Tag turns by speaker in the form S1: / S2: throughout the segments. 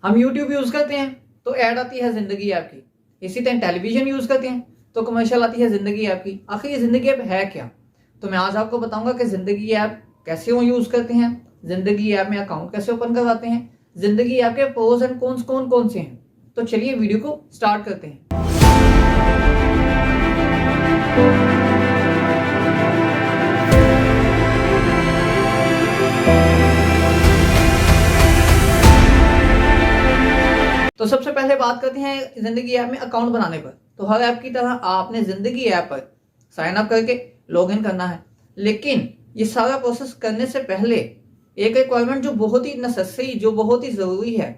S1: हम YouTube use करते हैं तो ऐड आती है जिंदगी ऐप की, इसी तरह टेलीविजन यूज करते हैं तो कमर्शियल आती है जिंदगी ऐप की। आखिर ये जिंदगी ऐप है क्या? तो मैं आज आपको बताऊंगा कि जिंदगी ऐप कैसे वो यूज करते हैं, जिंदगी ऐप में अकाउंट कैसे ओपन करवाते हैं, जिंदगी ऐप के प्रोज एंड कॉन्स कौन कौन से हैं। तो चलिए वीडियो को स्टार्ट करते हैं। तो सबसे पहले बात करते हैं जिंदगी ऐप में अकाउंट बनाने पर। तो हर ऐप की तरह आपने जिंदगी ऐप पर साइन अप करके लॉगिन करना है, लेकिन ये सारा प्रोसेस करने से पहले एक रिक्वायरमेंट जो बहुत ही नेसेसरी, जो बहुत ही जरूरी है,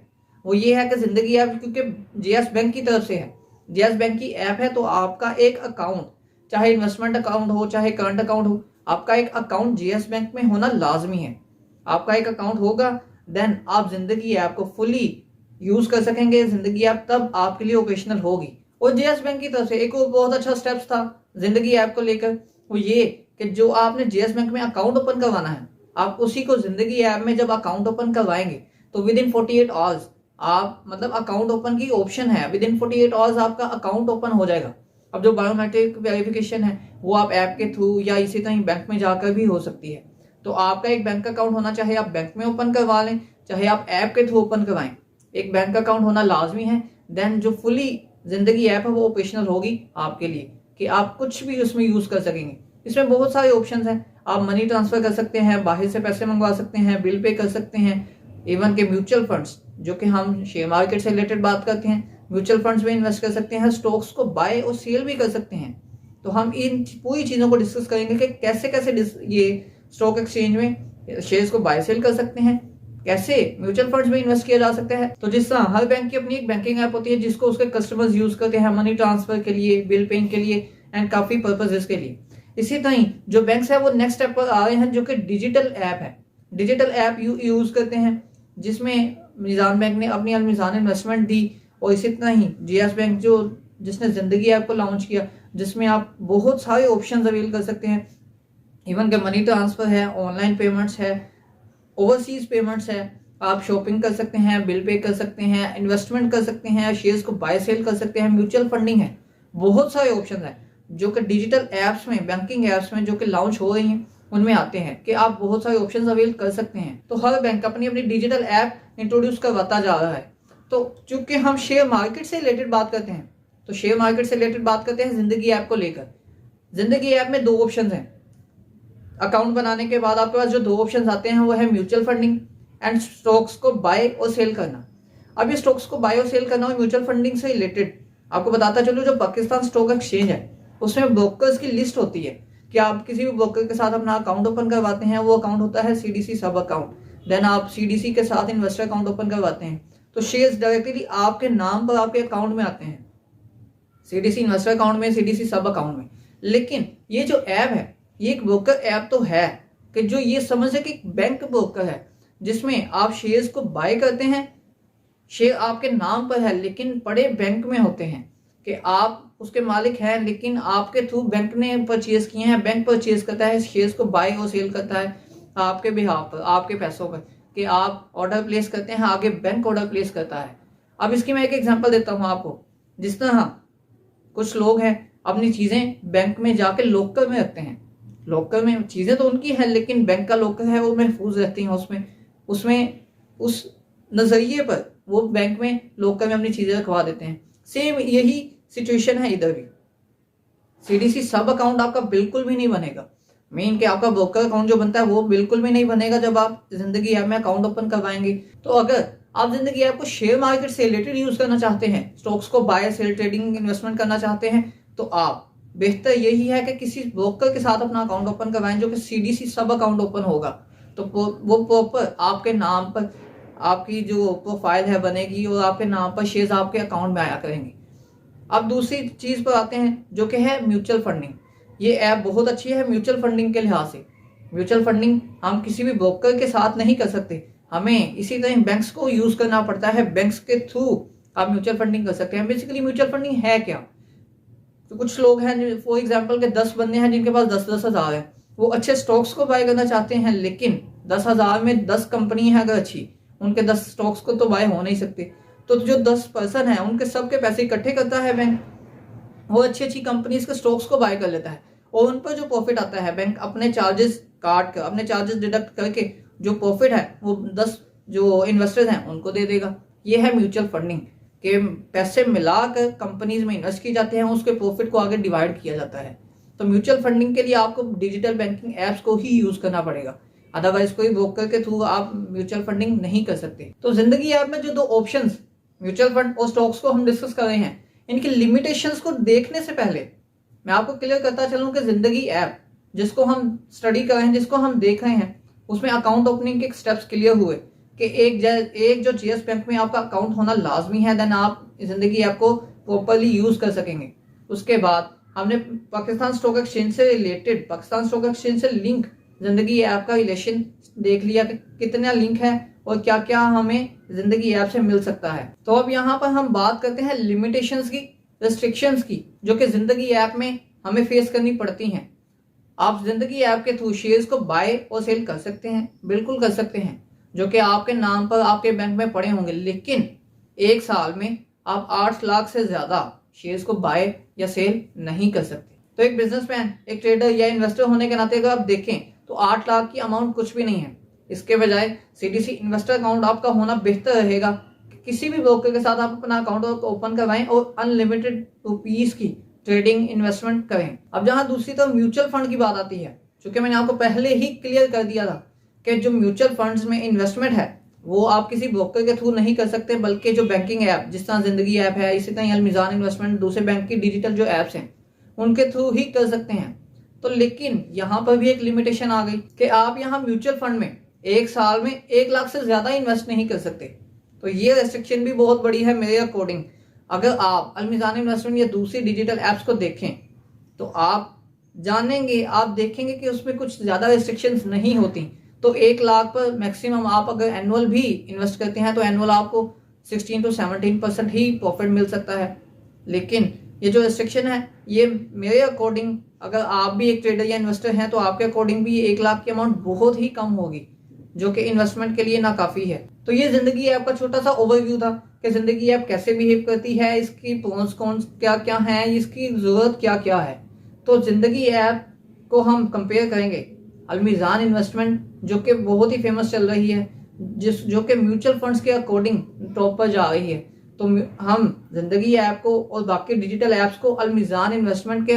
S1: वो ये है कि जिंदगी ऐप क्योंकि जेएस बैंक की तरफ से है, जेएस बैंक की ऐप है, तो आपका एक अकाउंट, चाहे इन्वेस्टमेंट अकाउंट हो चाहे करंट अकाउंट हो, आपका एक अकाउंट जेएस बैंक में होना लाजमी है। आपका एक अकाउंट होगा देन आप जिंदगी ऐप को फुली यूज कर सकेंगे। जिंदगी ऐप तब आपके लिए ओकेशनल होगी। और जेएस बैंक की तरफ से एक और बहुत अच्छा स्टेप्स था जिंदगी ऐप को लेकर, वो ये कि जो आपने जेएस बैंक में अकाउंट ओपन करवाना है, आप उसी को जिंदगी ऐप में जब अकाउंट ओपन करवाएंगे तो विद इन 48 आवर्स आप मतलब अकाउंट ओपन की ऑप्शन है, विद इन 48 आवर्स आपका अकाउंट ओपन हो जाएगा। अब जो बायोमेट्रिक वेरिफिकेशन है वो आप ऐप के थ्रू या इसी तरह बैंक में जाकर भी हो सकती है। तो आपका एक बैंक अकाउंट होना, चाहे आप बैंक में ओपन करवा लें चाहे आप ऐप के थ्रू ओपन करवाएं, एक बैंक अकाउंट होना लाजमी है। देन जो फुली जिंदगी ऐप है वो ऑपरेशनल होगी आपके लिए कि आप कुछ भी उसमें यूज कर सकेंगे। इसमें बहुत सारे ऑप्शंस हैं। आप मनी ट्रांसफर कर सकते हैं, बाहर से पैसे मंगवा सकते हैं, बिल पे कर सकते हैं, इवन के म्यूचुअल फंड्स, जो कि हम शेयर मार्केट से रिलेटेड बात करते हैं, म्यूचुअल फंड्स में इन्वेस्ट कर सकते हैं, स्टॉक्स को बाय और सेल भी कर सकते हैं। तो हम इन पूरी चीजों को डिस्कस करेंगे कि कैसे कैसे ये स्टॉक एक्सचेंज में शेयर्स को बाय सेल कर सकते हैं, कैसे म्यूचुअल फंड्स में इन्वेस्ट किया जा सकता है। तो जिस तरह हर बैंक की अपनी एक बैंकिंग ऐप होती है जिसको उसके कस्टमर्स यूज करते हैं मनी ट्रांसफर के लिए, बिल पेइंग के लिए एंड काफी पर्पसेस के लिए, इसी तरह जो बैंक्स है वो नेक्स्ट स्टेप पर आ रहे हैं जो कि डिजिटल ऐप है। डिजिटल ऐप यूज करते हैं जिसमें निजाम बैंक ने अपनी अलमिजान इन्वेस्टमेंट दी, और इसी तरह ही जेएस बैंक जिसने जिंदगी ऐप को लॉन्च किया, जिसमें आप बहुत सारे ऑप्शंस अवेल कर सकते हैं। इवन के मनी ट्रांसफर है, ऑनलाइन पेमेंट्स है, ओवरसीज पेमेंट्स है, आप शॉपिंग कर सकते हैं, बिल पे कर सकते हैं, इन्वेस्टमेंट कर सकते हैं, शेयर्स को बाय सेल कर सकते हैं, म्यूचुअल फंडिंग है, बहुत सारे ऑप्शन है जो कि डिजिटल एप्स में, बैंकिंग एप्स में जो कि लॉन्च हो रही हैं उनमें आते हैं कि आप बहुत सारे ऑप्शंस अवेल कर सकते हैं। तो हर बैंक अपनी अपनी डिजिटल ऐप इंट्रोड्यूस करवाता जा रहा है। तो चूंकि हम शेयर मार्केट से रिलेटेड बात करते हैं, तो शेयर मार्केट से रिलेटेड बात करते हैं जिंदगी ऐप को लेकर। जिंदगी ऐप में दो ऑप्शन हैं। अकाउंट बनाने के बाद आपके पास जो दो ऑप्शन आते हैं वो है म्यूचुअल फंडिंग एंड स्टॉक्स को बाय और सेल करना। अब ये स्टॉक्स को बाय और सेल करना और म्यूचुअल फंडिंग से रिलेटेड आपको बताता चलूं, जो पाकिस्तान स्टॉक एक्सचेंज है उसमें ब्रोकर्स की लिस्ट होती है कि आप किसी भी ब्रोकर के साथ अपना अकाउंट ओपन करवाते हैं, वो अकाउंट होता है सीडीसी सब अकाउंट। देन आप सीडीसी के साथ इन्वेस्टर अकाउंट ओपन करवाते हैं तो शेयर्स डायरेक्टली आपके नाम पर आपके अकाउंट में आते हैं, सीडीसी इन्वेस्टर अकाउंट में, सीडीसी सब अकाउंट में। लेकिन ये जो ऐप है ये एक ब्रोकर ऐप तो है कि जो ये समझ है कि बैंक ब्रोकर है जिसमें आप शेयर्स को बाय करते हैं, शेयर आपके नाम पर है लेकिन पड़े बैंक में होते हैं कि आप उसके मालिक हैं, लेकिन आपके थ्रू बैंक ने परचेज किए हैं, बैंक परचेज करता है शेयर्स को बाय और सेल करता है आपके बिहाफ पर, आपके पैसों पर, कि आप ऑर्डर प्लेस करते हैं, आगे बैंक ऑर्डर प्लेस करता है। अब इसकी मैं एक एग्जांपल देता हूं आपको। जिस तरह कुछ लोग हैं अपनी चीजें बैंक में जाके लॉकर में रखते हैं, लॉकर में चीजें तो उनकी हैं लेकिन बैंक का लॉकर है वो महफूज रहती हैं उसमें उस नजरिए पर वो बैंक में लॉकर में अपनी चीजें रखवा देते हैं। सेम यही सिचुएशन है इधर भी। सीडीसी सब अकाउंट आपका बिल्कुल भी नहीं बनेगा, मेन के आपका ब्रोकर अकाउंट जो बनता है वो बिल्कुल भी नहीं बनेगा जब आप जिंदगी ऐप में अकाउंट ओपन करवाएंगे। तो अगर आप जिंदगी ऐप को शेयर मार्केट से रिलेटेड यूज करना चाहते हैं, स्टॉक्स को बाय सेल ट्रेडिंग इन्वेस्टमेंट करना चाहते हैं, तो आप बेहतर यही है कि किसी ब्रोकर के साथ अपना अकाउंट ओपन करवाएं जो कि सीडीसी सब अकाउंट ओपन होगा। तो वो प्रॉपर आपके नाम पर आपकी जो प्रोफाइल है बनेगी और आपके नाम पर शेयर्स आपके अकाउंट में आया करेंगे। अब दूसरी चीज पर आते हैं जो कि है म्यूचुअल फंडिंग। ये ऐप बहुत अच्छी है म्यूचुअल फंडिंग के लिहाज से। म्यूचुअल फंडिंग हम किसी भी ब्रोकर के साथ नहीं कर सकते, हमें इसी तरह बैंक्स को यूज करना पड़ता है, बैंक्स के थ्रू आप म्यूचुअल फंडिंग कर सकते हैं। बेसिकली म्यूचुअल फंडिंग है क्या? तो कुछ लोग हैं फॉर एग्जाम्पल के 10 बंदे हैं जिनके पास 10-10 हजार है, वो अच्छे स्टॉक्स को बाय करना चाहते हैं लेकिन 10,000 में 10 कंपनी है अगर अच्छी, उनके 10 स्टॉक्स को तो बाय हो नहीं सकते। तो जो 10 पर्सन है उनके सबके पैसे इकट्ठे करता है बैंक, वो अच्छी अच्छी कंपनीज के स्टॉक्स को बाय कर लेता है और उन पर जो प्रॉफिट आता है बैंक अपने चार्जेस काट कर, अपने चार्जेस डिडक्ट करके जो प्रॉफिट है वो 10 जो इन्वेस्टर्स हैं उनको दे देगा। ये है म्यूचुअल फंडिंग के पैसे मिलाकर कंपनीज में इन्वेस्ट किए जाते हैं, उसके प्रॉफिट को आगे डिवाइड किया जाता है। तो म्यूचुअल फंडिंग के लिए आपको डिजिटल बैंकिंग एप्स को ही यूज करना पड़ेगा, अदरवाइज कोई ब्रोकर के थ्रू आप म्यूचुअल फंडिंग नहीं कर सकते। तो जिंदगी ऐप में जो 2 ऑप्शंस म्यूचुअल फंड और स्टॉक्स को हम डिस्कस कर रहे हैं, इनकी लिमिटेशंस को देखने से पहले मैं आपको क्लियर करता चलूं कि जिंदगी ऐप जिसको हम स्टडी कर रहे हैं, जिसको हम देख रहे हैं, उसमें अकाउंट ओपनिंग के स्टेप्स क्लियर हुए कि एक जो जीएस बैंक में आपका अकाउंट होना लाजमी है, देन आप जिंदगी ऐप को प्रॉपरली यूज कर सकेंगे। उसके बाद हमने पाकिस्तान स्टॉक एक्सचेंज से रिलेटेड, पाकिस्तान स्टॉक एक्सचेंज से लिंक जिंदगी ऐप का रिलेशन देख लिया कि कितना लिंक है और क्या क्या हमें जिंदगी ऐप से मिल सकता है। तो अब यहाँ पर हम बात करते हैं लिमिटेशंस की, रेस्ट्रिक्शंस की, जो कि जिंदगी ऐप में हमें फेस करनी पड़ती हैं। आप जिंदगी ऐप के थ्रू शेयर्स को बाय और सेल कर सकते हैं, बिल्कुल कर सकते हैं, जो कि आपके नाम पर आपके बैंक में पड़े होंगे, लेकिन एक साल में आप 8 लाख से ज्यादा शेयर्स को बाय या सेल नहीं कर सकते। तो एक बिजनेसमैन, एक ट्रेडर या इन्वेस्टर होने के नाते अगर आप देखें तो 8 लाख की अमाउंट कुछ भी नहीं है। इसके बजाय सीडीसी इन्वेस्टर अकाउंट आपका होना बेहतर रहेगा। किसी भी ब्रोकर के साथ आप अपना अकाउंट ओपन करवाएं और अनलिमिटेड रुपीस की ट्रेडिंग इन्वेस्टमेंट करें। अब जहां दूसरी तरफ म्यूचुअल फंड की बात आती है, चूंकि मैंने आपको पहले ही क्लियर कर दिया था कि जो म्यूचुअल फंड्स में इन्वेस्टमेंट है वो आप किसी ब्रोकर के थ्रू नहीं कर सकते, बल्कि जो बैंकिंग ऐप जिस तरह जिंदगी ऐप है, इसी तरह अलमीज़ान इन्वेस्टमेंट, दूसरे बैंक की डिजिटल जो ऐप्स हैं उनके थ्रू ही कर सकते हैं। तो लेकिन यहाँ पर भी एक लिमिटेशन आ गई कि आप यहाँ म्यूचुअल फंड में एक साल में 1 लाख से ज्यादा इन्वेस्ट नहीं कर सकते। तो ये रेस्ट्रिक्शन भी बहुत बड़ी है मेरे अकॉर्डिंग। अगर आप अलमीज़ान इन्वेस्टमेंट या दूसरी डिजिटल एप्स को देखें तो आप जानेंगे, आप देखेंगे कि उसमें कुछ ज्यादा रेस्ट्रिक्शंस नहीं होती। तो 1 लाख पर मैक्सिमम आप अगर एनुअल भी इन्वेस्ट करते हैं तो एनुअल आपको 16 to 17% ही प्रॉफिट मिल सकता है। लेकिन ये जो रेस्ट्रिक्शन है ये मेरे अकॉर्डिंग, अगर आप भी एक ट्रेडर या इन्वेस्टर हैं तो आपके अकॉर्डिंग भी 1 लाख की अमाउंट बहुत ही कम होगी, जो कि इन्वेस्टमेंट के लिए नाकाफी है। तो ये जिंदगी ऐप का छोटा सा ओवरव्यू था कि जिंदगी ऐप कैसे बिहेव करती है, इसकी प्रोस कॉन्स क्या क्या हैं, इसकी जरूरत क्या क्या है। तो जिंदगी ऐप को हम कंपेयर करेंगे अलमीज़ान इन्वेस्टमेंट, जो कि बहुत ही फेमस चल रही है, जो कि म्यूचुअल फंड्स के अकॉर्डिंग टॉप पर जा रही है। तो हम जिंदगी ऐप को और बाकी डिजिटल ऐप्स को अलमीज़ान इन्वेस्टमेंट के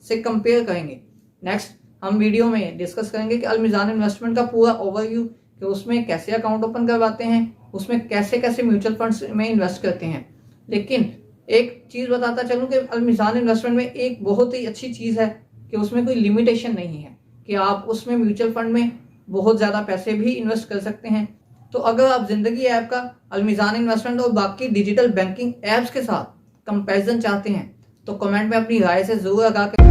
S1: से कंपेयर करेंगे। नेक्स्ट हम वीडियो में डिस्कस करेंगे कि अलमीज़ान इन्वेस्टमेंट का पूरा ओवरव्यू, कि उसमें कैसे अकाउंट ओपन करवाते हैं, उसमें कैसे कैसे म्यूचुअल फंड्स में इन्वेस्ट करते हैं। लेकिन एक चीज बताता चलूं कि अलमीज़ान इन्वेस्टमेंट में एक बहुत ही अच्छी चीज है कि उसमें कोई लिमिटेशन नहीं है कि आप उसमें म्यूचुअल फंड में बहुत ज्यादा पैसे भी इन्वेस्ट कर सकते हैं। तो अगर आप जिंदगी ऐप का अलमीज़ान इन्वेस्टमेंट और बाकी डिजिटल बैंकिंग ऐप्स के साथ कंपैरिजन चाहते हैं तो कमेंट में अपनी राय से जरूर आगाह करें।